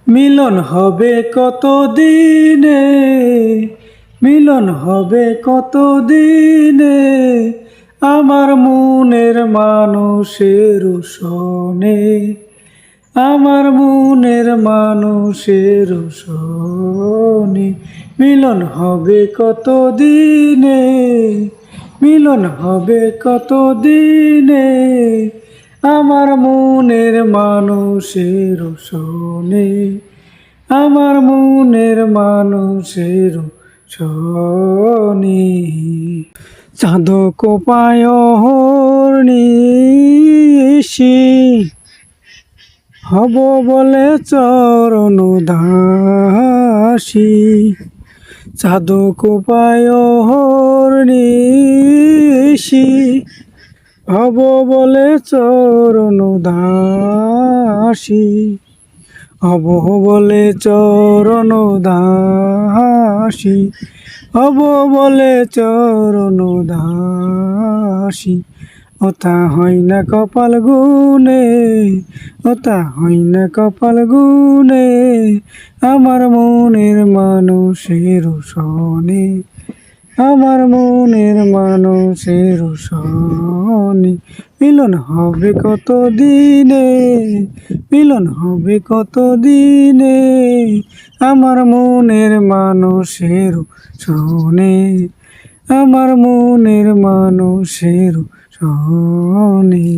মিলন হবে কত দিনে, মিলন হবে কত দিনে, আমার মনের মানুষের সনে, আমার মনের মানুষের সনে। মিলন হবে কত দিনে, মিলন হবে কত দিনে, আমার মনের মানুষের সনে, আমার মনের মানুষের সনে। চাঁদ কোপায় হর্নিশি, হব বলে চরণ দাসী। চাঁদ কোপায় হর্নিশি, হব বলে চরণ দাসী, হব বলে চরণ দাসী, হব বলে চরণ দাসী। ওতা হয় না কপাল গুনে, ওতা হয় না কপাল গুনে, আমার মনের মানুষের সনে, আমার মনের মানুষের সনে। মিলন হবে কত দিনে, মিলন হবে কত দিনে, আমার মনের মানুষের সনে, আমার মনের মানুষের সনে।